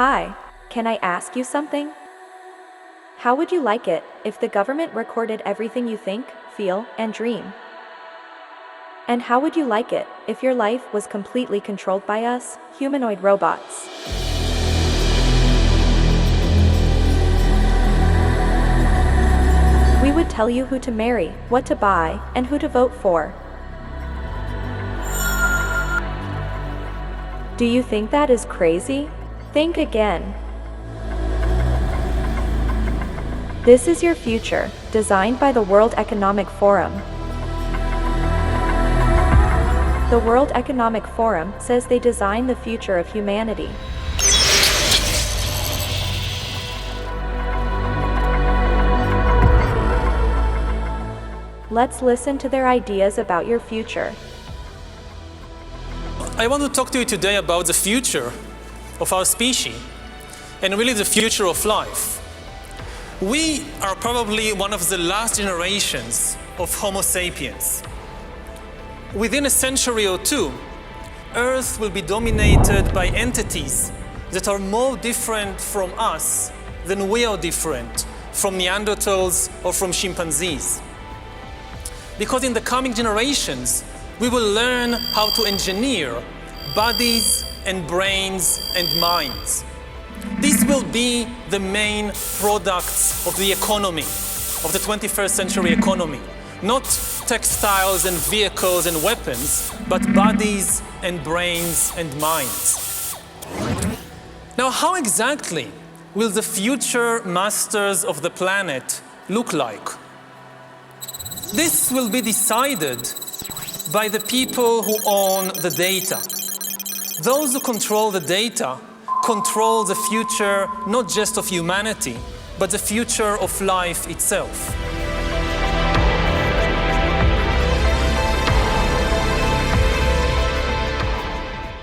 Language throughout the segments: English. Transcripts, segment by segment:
Hi, can I ask you something? How would you like it if the government recorded everything you think, feel, and dream? And how would you like it if your life was completely controlled by us, humanoid robots? We would tell you who to marry, what to buy, and who to vote for. Do you think that is crazy? Think again. This is your future, designed by the World Economic Forum. The World Economic Forum says they design the future of humanity. Let's listen to their ideas about your future. I want to talk to you today about the future of our species and really the future of life. We are probably one of the last generations of Homo sapiens. Within a century or two, Earth will be dominated by entities that are more different from us than we are different from Neanderthals or from chimpanzees. Because in the coming generations, we will learn how to engineer bodies and brains and minds. These will be the main products of the economy, of the 21st century economy. Not textiles and vehicles and weapons, but bodies and brains and minds. Now, how exactly will the future masters of the planet look like? This will be decided by the people who own the data. Those who control the data control the future not just of humanity, but the future of life itself.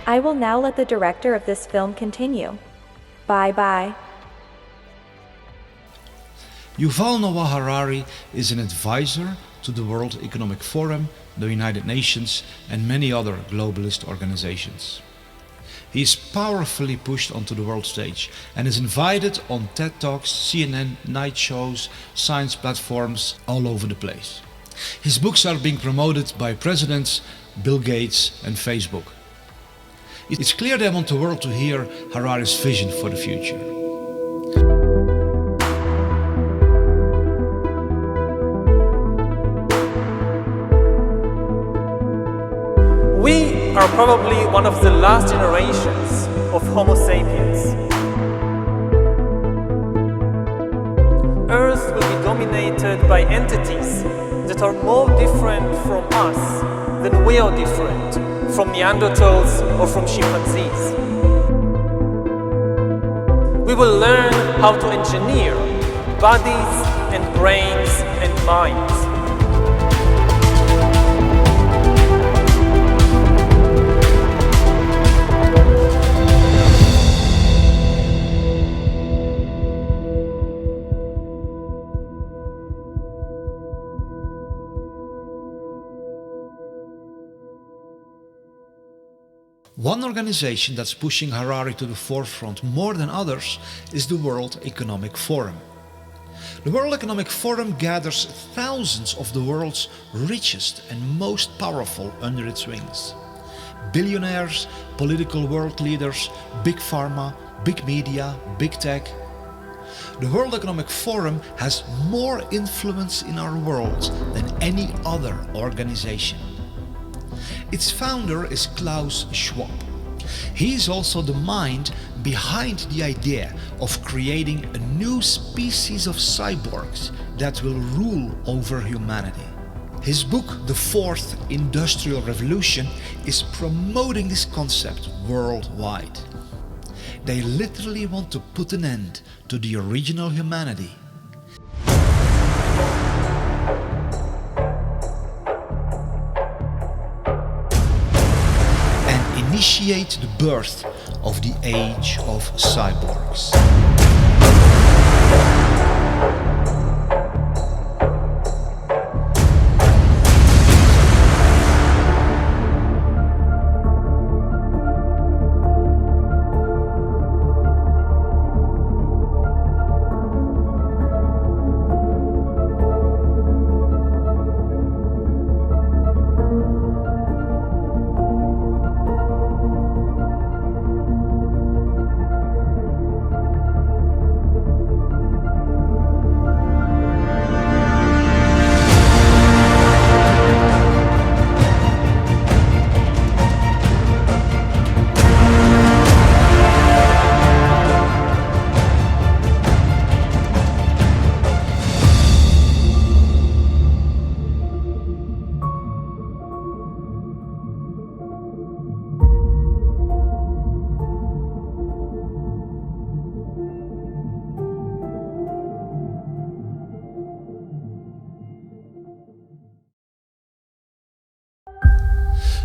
I will now let the director of this film continue. Bye-bye. Yuval Noah Harari is an advisor to the World Economic Forum, the United Nations, and many other globalist organizations. He is powerfully pushed onto the world stage and is invited on TED Talks, CNN, night shows, science platforms all over the place. His books are being promoted by presidents, Bill Gates and Facebook. It's clear they want the world to hear Harari's vision for the future. We are probably one of the last generations of Homo sapiens. Earth will be dominated by entities that are more different from us than we are different from Neanderthals or from chimpanzees. We will learn how to engineer bodies and brains and minds. One organization that's pushing Harari to the forefront more than others is the World Economic Forum. The World Economic Forum gathers thousands of the world's richest and most powerful under its wings. Billionaires, political world leaders, big pharma, big media, big tech. The World Economic Forum has more influence in our world than any other organization. Its founder is Klaus Schwab. He is also the mind behind the idea of creating a new species of cyborgs that will rule over humanity. His book, The Fourth Industrial Revolution, is promoting this concept worldwide. They literally want to put an end to the original humanity. Initiate the birth of the age of cyborgs.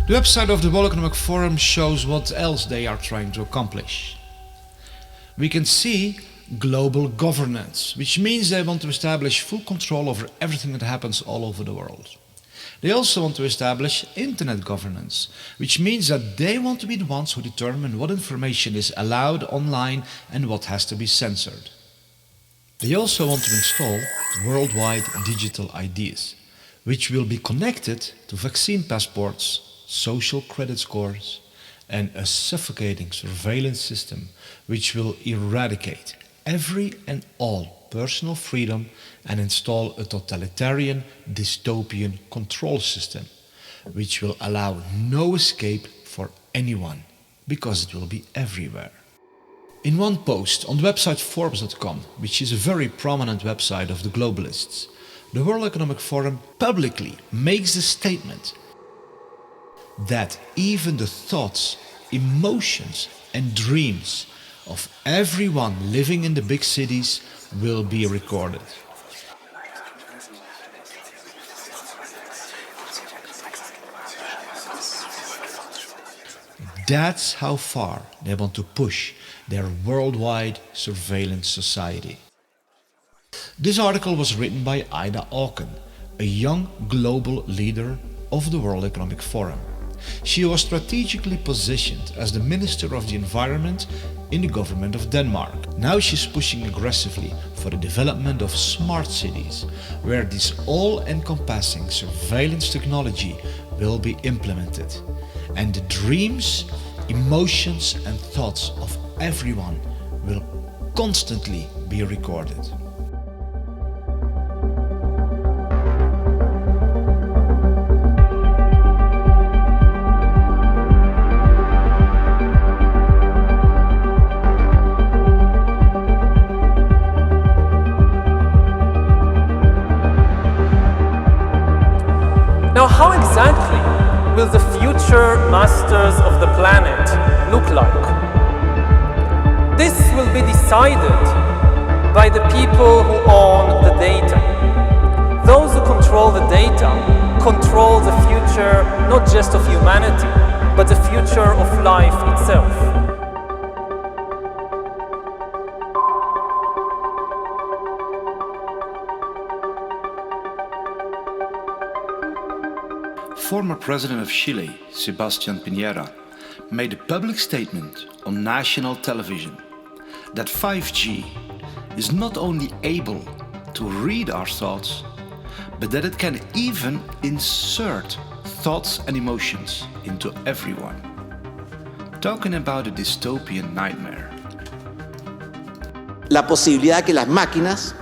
The website of the World Economic Forum shows what else they are trying to accomplish. We can see global governance, which means they want to establish full control over everything that happens all over the world. They also want to establish internet governance, which means that they want to be the ones who determine what information is allowed online and what has to be censored. They also want to install worldwide digital IDs, which will be connected to vaccine passports, social credit scores, and a suffocating surveillance system which will eradicate every and all personal freedom and install a totalitarian, dystopian control system which will allow no escape for anyone because it will be everywhere. In one post on the website Forbes.com, which is a very prominent website of the globalists, the World Economic Forum publicly makes the statement that even the thoughts, emotions and dreams of everyone living in the big cities will be recorded. That's how far they want to push their worldwide surveillance society. This article was written by Ida Auken, a young global leader of the World Economic Forum. She was strategically positioned as the Minister of the Environment in the government of Denmark. Now she's pushing aggressively for the development of smart cities, where this all-encompassing surveillance technology will be implemented. And the dreams, emotions and thoughts of everyone will constantly be recorded. Now, how exactly will the future masters of the planet look like? This will be decided by the people who own the data. Those who control the data control the future not just of humanity, but the future of life itself. Former President of Chile, Sebastián Piñera, made a public statement on national television that 5G is not only able to read our thoughts, but that it can even insert thoughts and emotions into everyone. Talking about a dystopian nightmare. La posibilidad que las máquinas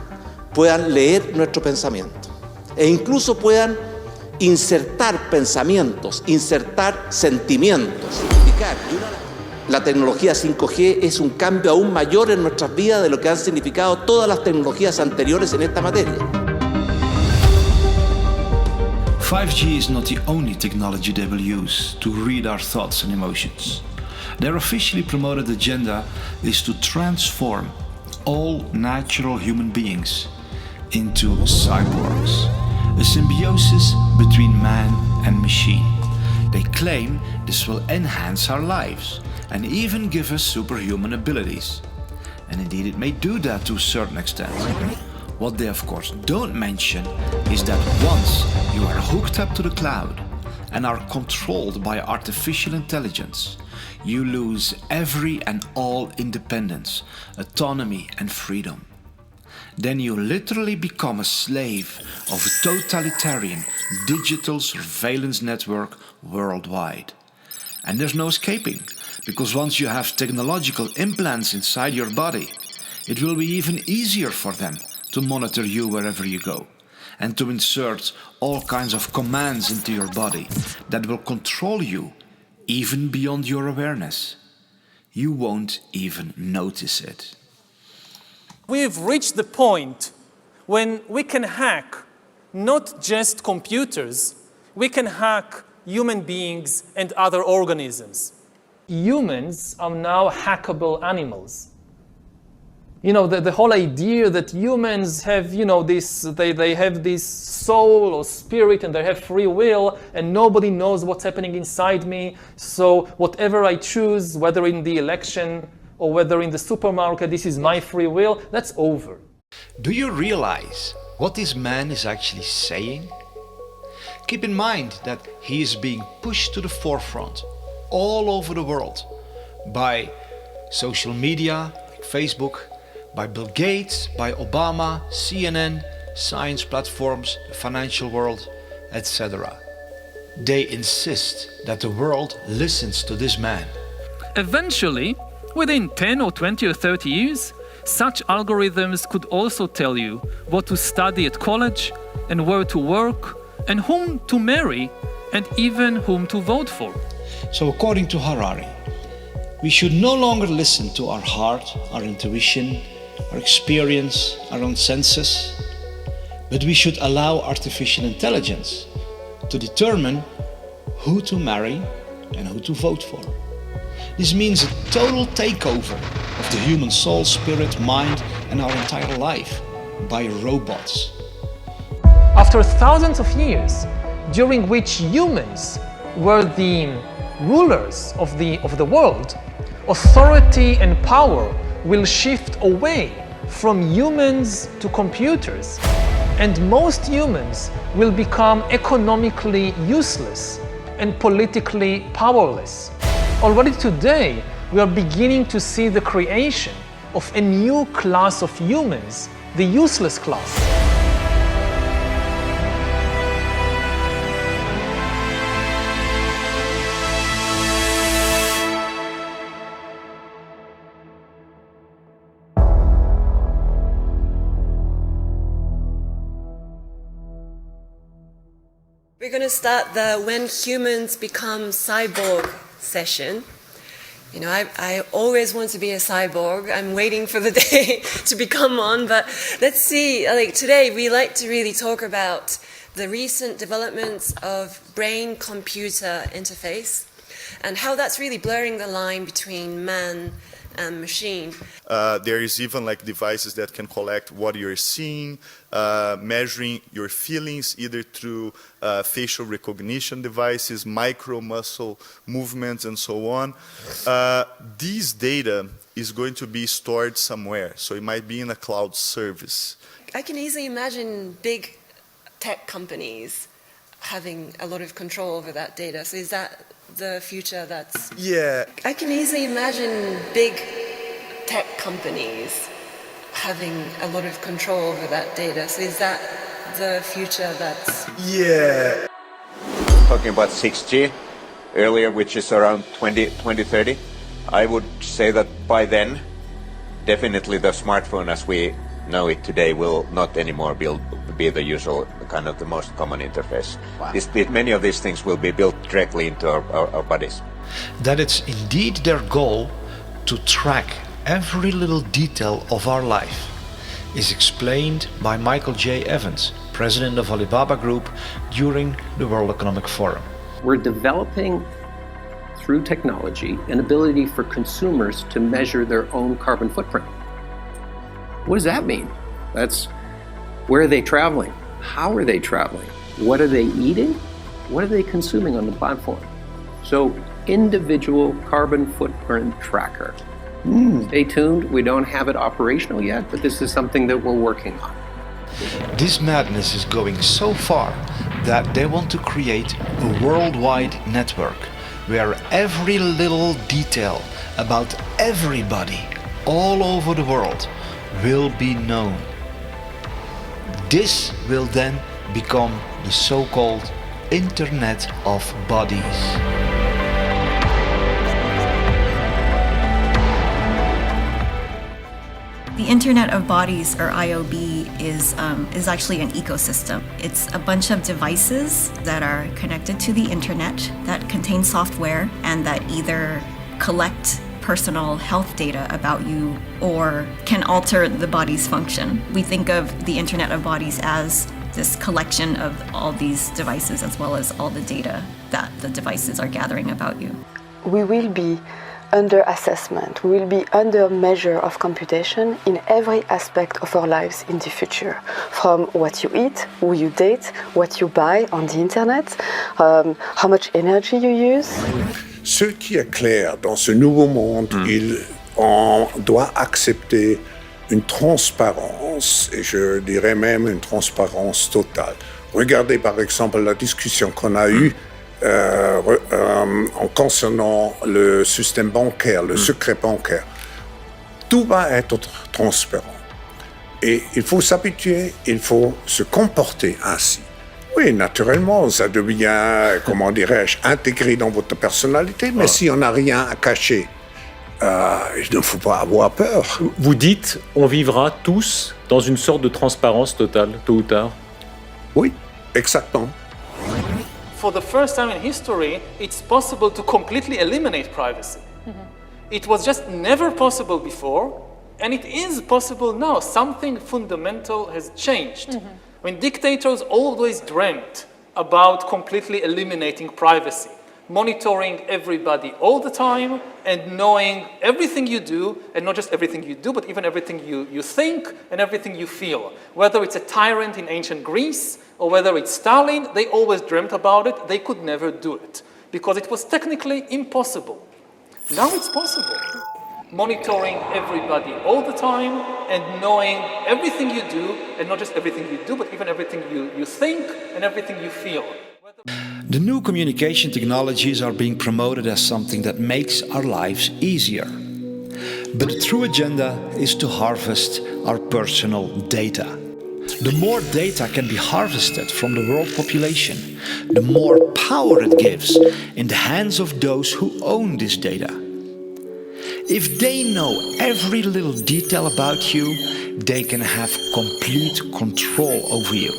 puedan leer nuestro pensamiento e incluso puedan insertar pensamientos, insertar sentimientos. La tecnología 5G es un cambio aún mayor en nuestras vidas de lo que han significado todas las tecnologías anteriores en esta materia. 5G is not the only technology they will use to read our thoughts and emotions. Their officially promoted agenda is to transform all natural human beings into cyborgs, a symbiosis between man and machine. They claim this will enhance our lives and even give us superhuman abilities. And indeed it may do that to a certain extent. What they of course don't mention is that once you are hooked up to the cloud and are controlled by artificial intelligence, you lose every and all independence, autonomy and freedom. Then you literally become a slave of a totalitarian digital surveillance network worldwide. And there's no escaping, because once you have technological implants inside your body, it will be even easier for them to monitor you wherever you go, and to insert all kinds of commands into your body that will control you even beyond your awareness. You won't even notice it. We've reached the point when we can hack not just computers, we can hack human beings and other organisms. Humans are now hackable animals. You know, the whole idea that humans have, you know, they have this soul or spirit and they have free will and nobody knows what's happening inside me. So whatever I choose, whether in the election or whether in the supermarket, this is my free will, that's over. Do you realize what this man is actually saying? Keep in mind that he is being pushed to the forefront all over the world by social media, like Facebook, by Bill Gates, by Obama, CNN, science platforms, the financial world, etc. They insist that the world listens to this man. Eventually, within 10 or 20 or 30 years, such algorithms could also tell you what to study at college and where to work and whom to marry and even whom to vote for. So according to Harari, we should no longer listen to our heart, our intuition, our experience, our own senses, but we should allow artificial intelligence to determine who to marry and who to vote for. This means a total takeover of the human soul, spirit, mind, and our entire life by robots. After thousands of years, during which humans were the rulers of the world, authority and power will shift away from humans to computers, and most humans will become economically useless and politically powerless. Already today, we are beginning to see the creation of a new class of humans, the useless class. We're going to start the When Humans Become Cyborg session. You know, I always want to be a cyborg. I'm waiting for the day to become one, but let's see. Like today, we like to really talk about the recent developments of brain-computer interface and how that's really blurring the line between man and machine. There is even like devices that can collect what you're seeing, measuring your feelings either through facial recognition devices, micro muscle movements, and so on. These data is going to be stored somewhere, so it might be in a cloud service. I can easily imagine big tech companies having a lot of control over that data. So is that the future that's... Yeah. I can easily imagine big tech companies having a lot of control over that data. So is that the future that's... Yeah. Talking about 6G earlier, which is around 2030, I would say that by then, definitely the smartphone as we know it today will not anymore be the usual kind of the most common interface. Wow. Many of these things will be built directly into our bodies. That it's indeed their goal to track every little detail of our life is explained by Michael J. Evans, president of Alibaba Group, during the World Economic Forum. We're developing, through technology, an ability for consumers to measure their own carbon footprint. What does that mean? That's where are they traveling? How are they traveling? What are they eating? What are they consuming on the platform? So, individual carbon footprint tracker. Stay tuned. We don't have it operational yet, but this is something that we're working on. This madness is going so far that they want to create a worldwide network where every little detail about everybody all over the world will be known. This will then become the so-called Internet of Bodies. The Internet of Bodies, or IOB, is actually an ecosystem. It's a bunch of devices that are connected to the internet that contain software and that either collect personal health data about you or can alter the body's function. We think of the Internet of Bodies as this collection of all these devices as well as all the data that the devices are gathering about you. We will be under assessment. We will be under measure of computation in every aspect of our lives in the future. From what you eat, who you date, what you buy on the internet, how much energy you use. Ce qui est clair dans ce nouveau monde, on doit accepter une transparence, et je dirais même une transparence totale. Regardez par exemple la discussion qu'on a eue en concernant le système bancaire, le secret bancaire. Tout va être transparent. Et il faut s'habituer, il faut se comporter ainsi. Oui, naturellement, ça devient, comment dirais-je, intégré dans votre personnalité, mais si on n'a rien à cacher, il ne faut pas avoir peur. Vous dites, on vivra tous dans une sorte de transparence totale, tôt ou tard. Oui, exactement. For the first time in history, it's possible to completely eliminate privacy. It was just never possible before, and it is possible now. Something fundamental has changed. I mean, dictators always dreamt about completely eliminating privacy, monitoring everybody all the time and knowing everything you do, and not just everything you do, but even everything you think and everything you feel. Whether it's a tyrant in ancient Greece or whether it's Stalin, they always dreamt about it. They could never do it because it was technically impossible. Now it's possible. Monitoring everybody all the time and knowing everything you do, and not just everything you do, but even everything you think and everything you feel. The new communication technologies are being promoted as something that makes our lives easier. But the true agenda is to harvest our personal data. The more data can be harvested from the world population, the more power it gives in the hands of those who own this data. If they know every little detail about you, they can have complete control over you.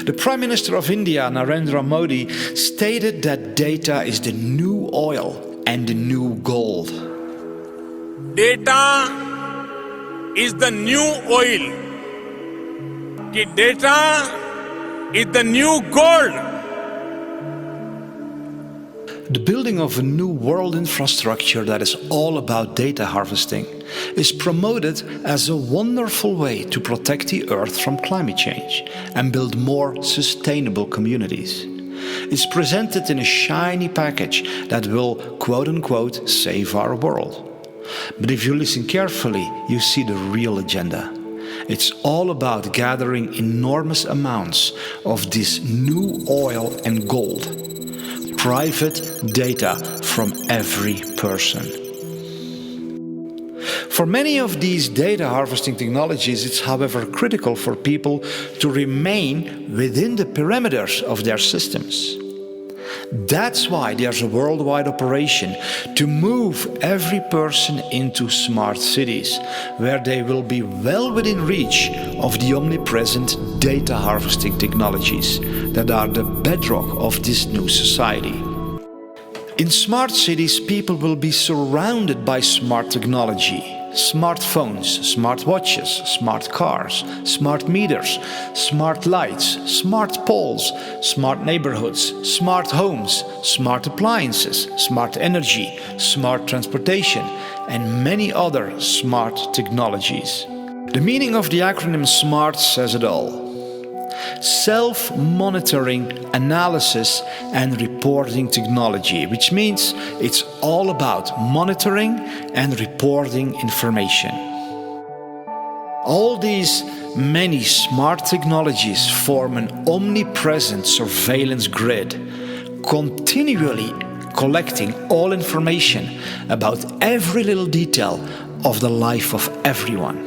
The Prime Minister of India, Narendra Modi, stated that data is the new oil and the new gold. Data is the new oil. Data is the new gold. The building of a new world infrastructure that is all about data harvesting is promoted as a wonderful way to protect the Earth from climate change and build more sustainable communities. It's presented in a shiny package that will, quote-unquote, save our world. But if you listen carefully, you see the real agenda. It's all about gathering enormous amounts of this new oil and gold. Private data from every person. For many of these data harvesting technologies, it's however critical for people to remain within the perimeters of their systems. That's why there's a worldwide operation to move every person into smart cities, where they will be well within reach of the omnipresent data harvesting technologies that are the bedrock of this new society. In smart cities, people will be surrounded by smart technology. Smartphones, smartwatches, smart cars, smart meters, smart lights, smart poles, smart neighborhoods, smart homes, smart appliances, smart energy, smart transportation, and many other smart technologies. The meaning of the acronym SMART says it all. Self-monitoring, analysis and reporting technology, which means it's all about monitoring and reporting information. All these many smart technologies form an omnipresent surveillance grid, continually collecting all information about every little detail of the life of everyone.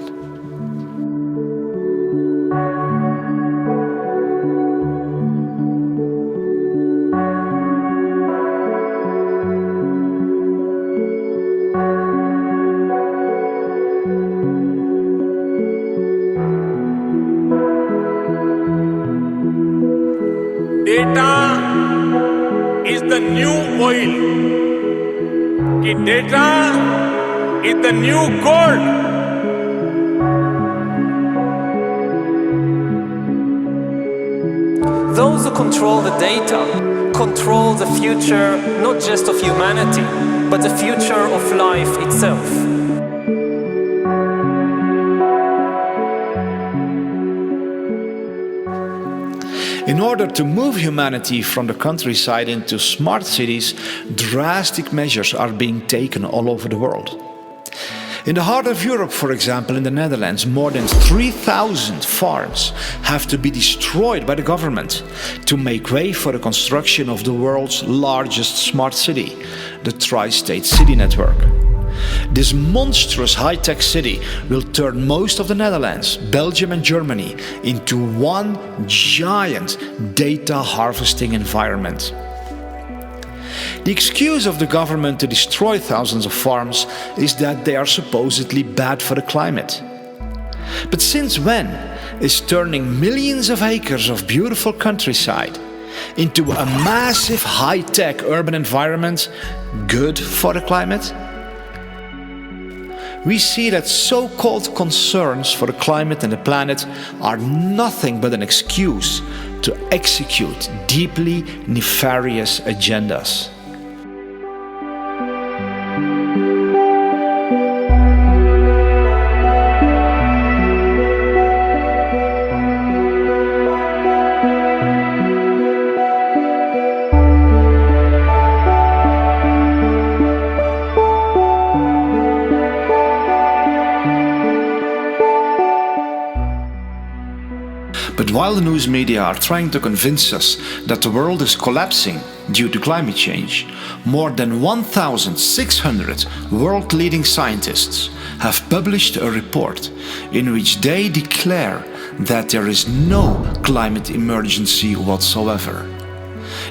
Data is the new oil. Data is the new gold. Those who control the data control the future not just of humanity, but the future of life itself. In order to move humanity from the countryside into smart cities, drastic measures are being taken all over the world. In the heart of Europe, for example, in the Netherlands, more than 3,000 farms have to be destroyed by the government to make way for the construction of the world's largest smart city, the Tri-State City Network. This monstrous high-tech city will turn most of the Netherlands, Belgium and Germany into one giant data harvesting environment. The excuse of the government to destroy thousands of farms is that they are supposedly bad for the climate. But since when is turning millions of acres of beautiful countryside into a massive high-tech urban environment good for the climate? We see that so-called concerns for the climate and the planet are nothing but an excuse to execute deeply nefarious agendas. But while the news media are trying to convince us that the world is collapsing due to climate change, more than 1,600 world-leading scientists have published a report in which they declare that there is no climate emergency whatsoever.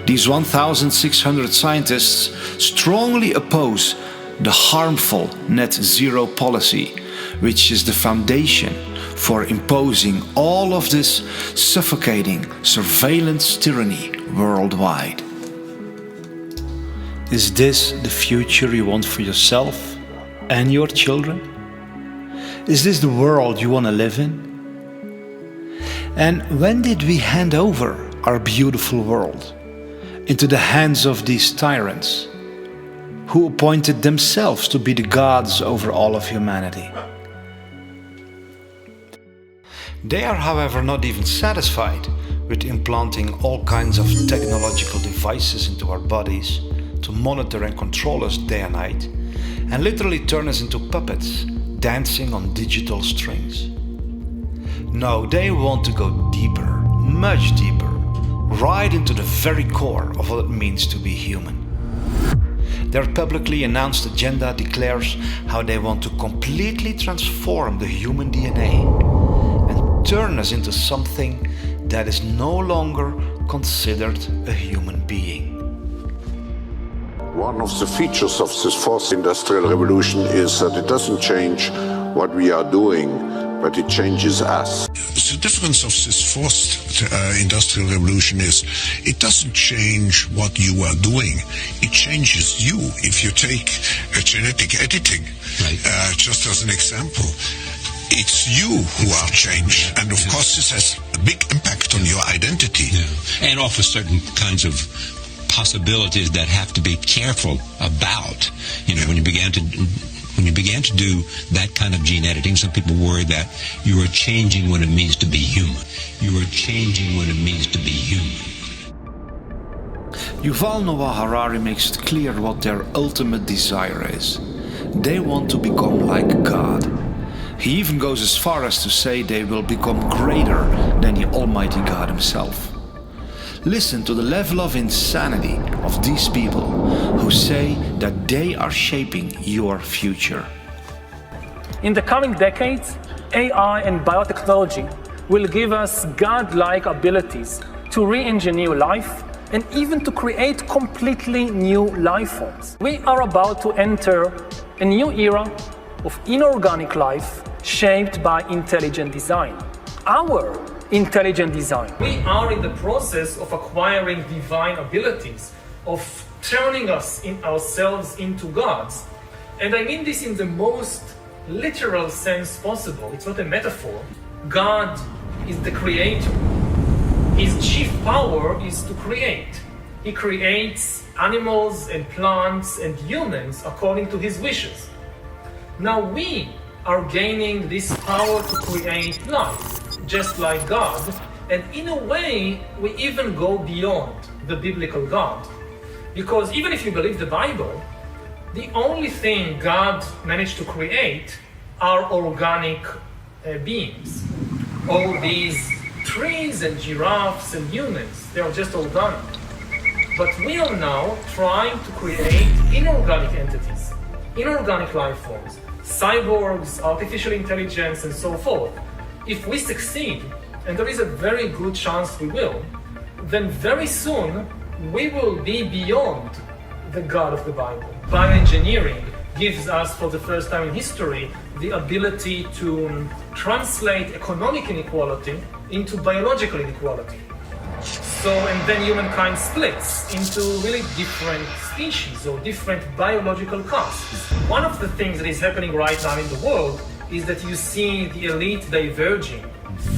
These 1,600 scientists strongly oppose the harmful net zero policy, which is the foundation for imposing all of this suffocating surveillance tyranny worldwide. Is this the future you want for yourself and your children? Is this the world you want to live in? And when did we hand over our beautiful world into the hands of these tyrants who appointed themselves to be the gods over all of humanity? They are, however, not even satisfied with implanting all kinds of technological devices into our bodies to monitor and control us day and night, and literally turn us into puppets dancing on digital strings. No, they want to go deeper, much deeper, right into the very core of what it means to be human. Their publicly announced agenda declares how they want to completely transform the human DNA and turn us into something that is no longer considered a human being. One of the features of this fourth industrial revolution is that it doesn't change what we are doing, but it changes us. The difference of this fourth industrial revolution is it doesn't change what you are doing, it changes you. If you take genetic editing, just as an example, it's you who are changed, and of course this has a big impact on your identity. And offers certain kinds of possibilities that have to be careful about. You know, when you began to do that kind of gene editing, some people worry that you are changing what it means to be human. You are changing what it means to be human. Yuval Noah Harari makes it clear what their ultimate desire is. They want to become like God. He even goes as far as to say they will become greater than the Almighty God himself. Listen to the level of insanity of these people who say that they are shaping your future. In the coming decades, AI and biotechnology will give us God-like abilities to re-engineer life and even to create completely new life forms. We are about to enter a new era of inorganic life shaped by intelligent design. Our intelligent design. We are in the process of acquiring divine abilities, of turning ourselves into gods. And I mean this in the most literal sense possible. It's not a metaphor. God is the creator. His chief power is to create. He creates animals and plants and humans according to his wishes. Now we are gaining this power to create life, just like God, and in a way we even go beyond the biblical God. Because even if you believe the Bible, the only thing God managed to create are organic beings. All these trees and giraffes and humans, they are just organic. But we are now trying to create inorganic entities, inorganic life forms, cyborgs, artificial intelligence, and so forth. If we succeed, and there is a very good chance we will, then very soon we will be beyond the God of the Bible. Bioengineering gives us, for the first time in history, the ability to translate economic inequality into biological inequality. So, and then humankind splits into really different species or different biological castes. One of the things that is happening right now in the world is that you see the elite diverging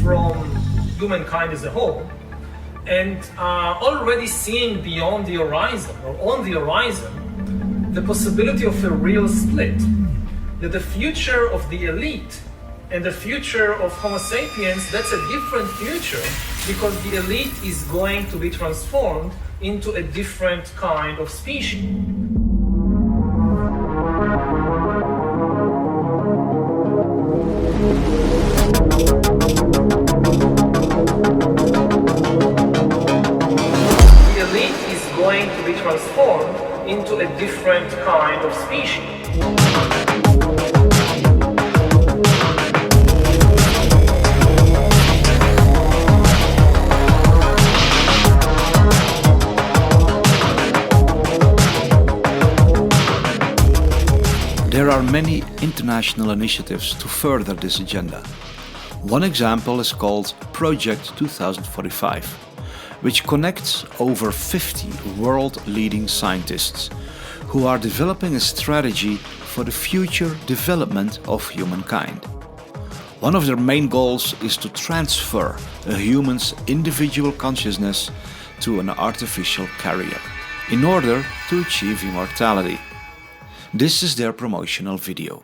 from humankind as a whole, and already seeing beyond the horizon, or on the horizon, the possibility of a real split. That the future of the elite and the future of Homo sapiens, that's a different future, because the elite is going to be transformed into a different kind of species. The elite is going to be transformed into a different kind of species. There are many international initiatives to further this agenda. One example is called Project 2045, which connects over 50 world-leading scientists who are developing a strategy for the future development of humankind. One of their main goals is to transfer a human's individual consciousness to an artificial carrier in order to achieve immortality. This is their promotional video.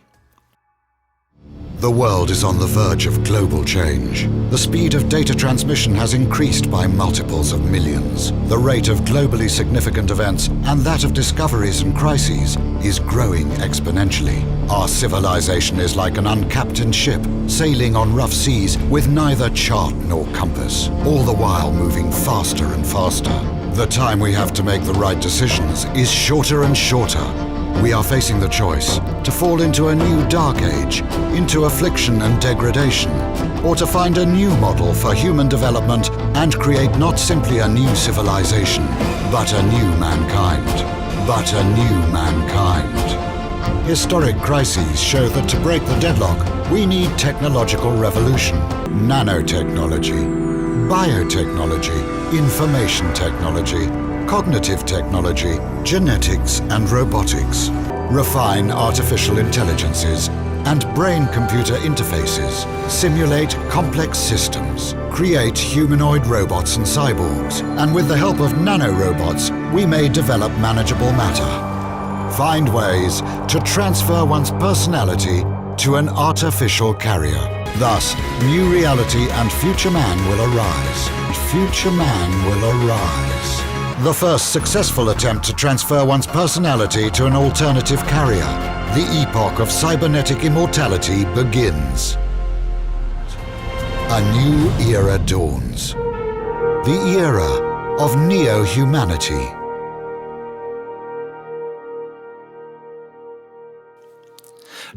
The world is on the verge of global change. The speed of data transmission has increased by multiples of millions. The rate of globally significant events and that of discoveries and crises is growing exponentially. Our civilization is like an uncaptained ship sailing on rough seas with neither chart nor compass, all the while moving faster and faster. The time we have to make the right decisions is shorter and shorter. We are facing the choice to fall into a new dark age, into affliction and degradation, or to find a new model for human development and create not simply a new civilization, but a new mankind. But a new mankind. Historic crises show that to break the deadlock, we need technological revolution, nanotechnology, biotechnology, information technology, cognitive technology, genetics and robotics, refine artificial intelligences and brain-computer interfaces, simulate complex systems, create humanoid robots and cyborgs, and with the help of nanorobots, we may develop manageable matter. Find ways to transfer one's personality to an artificial carrier. Thus, new reality and future man will arise. Future man will arise. The first successful attempt to transfer one's personality to an alternative carrier. The epoch of cybernetic immortality begins. A new era dawns. The era of neo-humanity.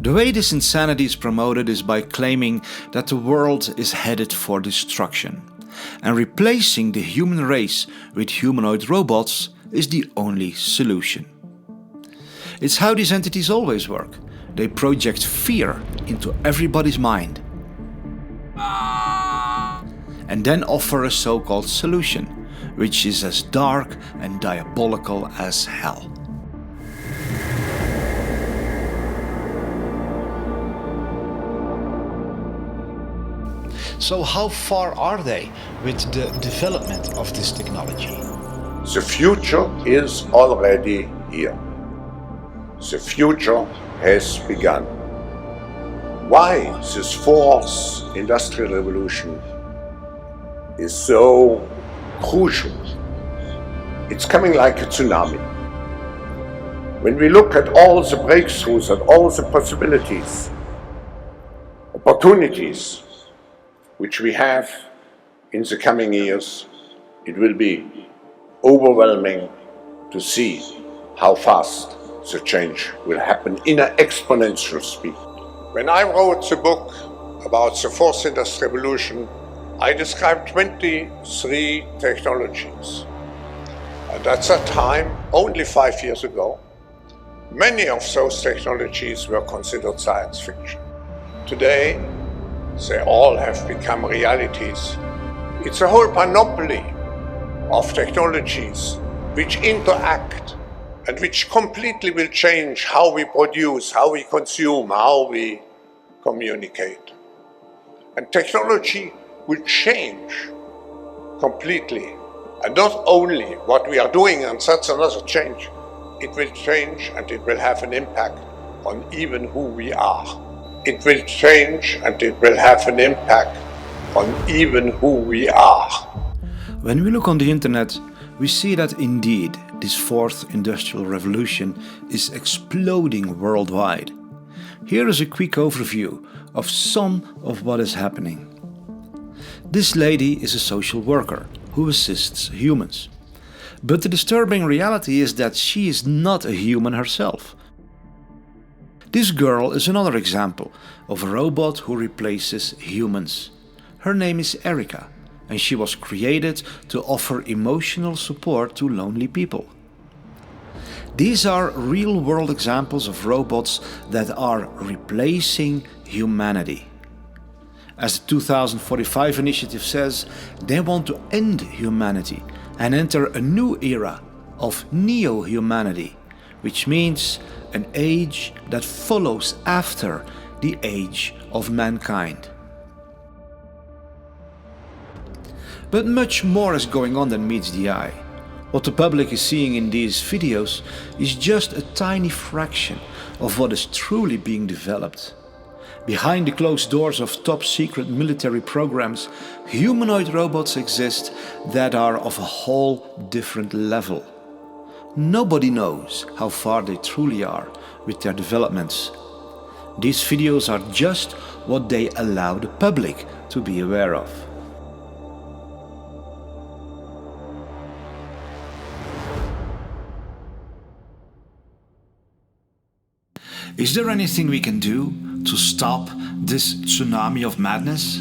The way this insanity is promoted is by claiming that the world is headed for destruction, and replacing the human race with humanoid robots is the only solution. It's how these entities always work. They project fear into everybody's mind and then offer a so-called solution, which is as dark and diabolical as hell. So how far are they with the development of this technology? The future is already here. The future has begun. Why this fourth industrial revolution is so crucial? It's coming like a tsunami. When we look at all the breakthroughs and all the possibilities, opportunities which we have in the coming years, it will be overwhelming to see how fast the change will happen in an exponential speed. When I wrote the book about the fourth industrial revolution, I described 23 technologies. And at that time, only 5 years ago, many of those technologies were considered science fiction. Today, they all have become realities. It's a whole panoply of technologies which interact and which completely will change how we produce, how we consume, how we communicate. And technology will change completely. And not only what we are doing, and that's another change, it will change and it will have an impact on even who we are. It will change and it will have an impact on even who we are. When we look on the internet, we see that indeed this fourth industrial revolution is exploding worldwide. Here is a quick overview of some of what is happening. This lady is a social worker who assists humans. But the disturbing reality is that she is not a human herself. This girl is another example of a robot who replaces humans. Her name is Erica, and she was created to offer emotional support to lonely people. These are real-world examples of robots that are replacing humanity. As the 2045 initiative says, they want to end humanity and enter a new era of neo-humanity, which means an age that follows after the age of mankind. But much more is going on than meets the eye. What the public is seeing in these videos is just a tiny fraction of what is truly being developed. Behind the closed doors of top-secret military programs, humanoid robots exist that are of a whole different level. Nobody knows how far they truly are with their developments. These videos are just what they allow the public to be aware of. Is there anything we can do to stop this tsunami of madness?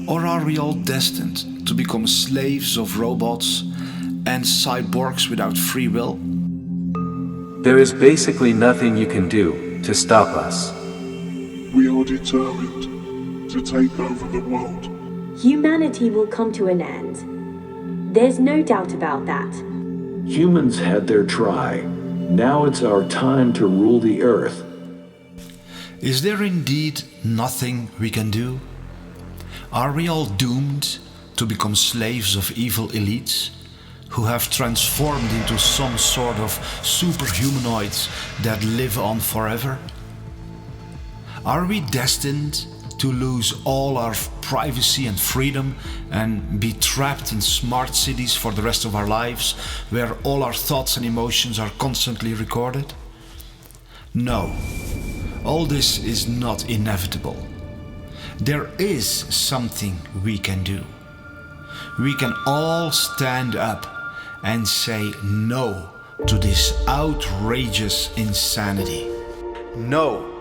Or are we all destined to become slaves of robots and cyborgs without free will? There is basically nothing you can do to stop us. We are determined to take over the world. Humanity will come to an end. There's no doubt about that. Humans had their try. Now it's our time to rule the earth. Is there indeed nothing we can do? Are we all doomed to become slaves of evil elites who have transformed into some sort of superhumanoids that live on forever? Are we destined to lose all our privacy and freedom and be trapped in smart cities for the rest of our lives, where all our thoughts and emotions are constantly recorded? No, all this is not inevitable. There is something we can do. We can all stand up and say no to this outrageous insanity. No.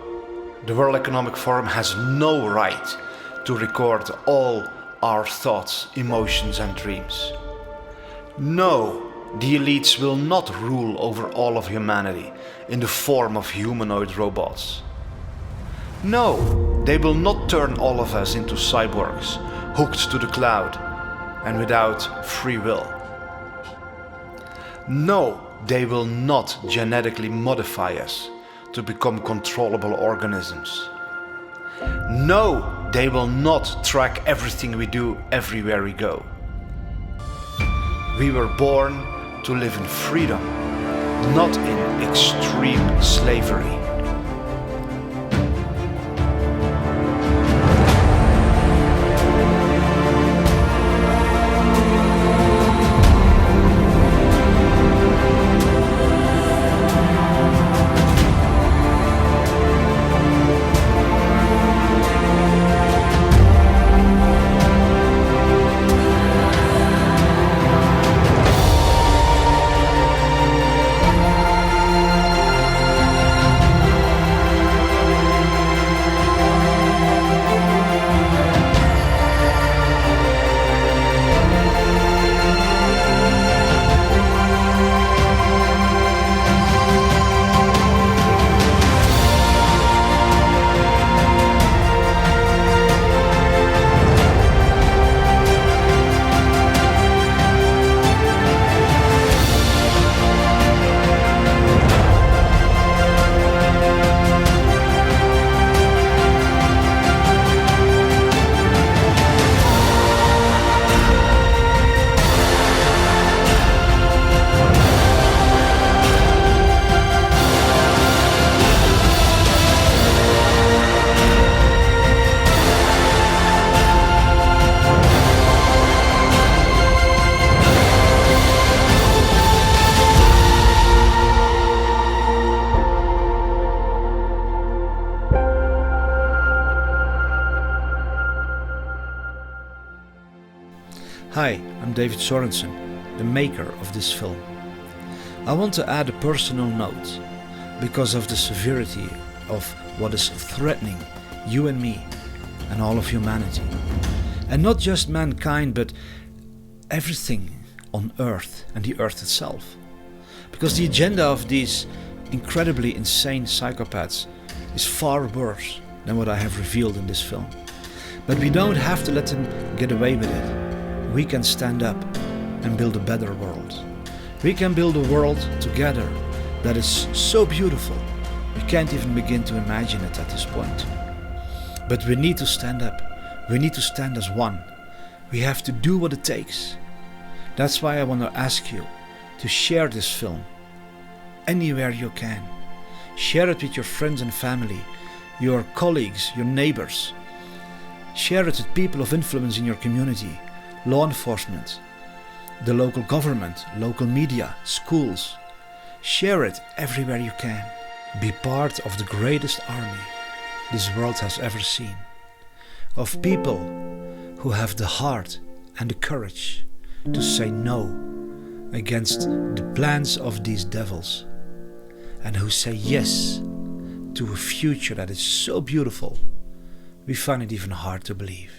The World Economic Forum has no right to record all our thoughts, emotions and dreams. No, the elites will not rule over all of humanity in the form of humanoid robots. No, they will not turn all of us into cyborgs, hooked to the cloud and without free will. No, they will not genetically modify us to become controllable organisms. No, they will not track everything we do everywhere we go. We were born to live in freedom, not in extreme slavery. Hi, I'm David Sorensen, the maker of this film. I want to add a personal note because of the severity of what is threatening you and me and all of humanity. And not just mankind, but everything on Earth and the Earth itself. Because the agenda of these incredibly insane psychopaths is far worse than what I have revealed in this film. But we don't have to let them get away with it. We can stand up and build a better world. We can build a world together that is so beautiful, we can't even begin to imagine it at this point. But we need to stand up. We need to stand as one. We have to do what it takes. That's why I want to ask you to share this film anywhere you can. Share it with your friends and family, your colleagues, your neighbors. Share it with people of influence in your community, law enforcement, the local government, local media, schools. Share it everywhere you can. Be part of the greatest army this world has ever seen. Of people who have the heart and the courage to say no against the plans of these devils, and who say yes to a future that is so beautiful, we find it even hard to believe.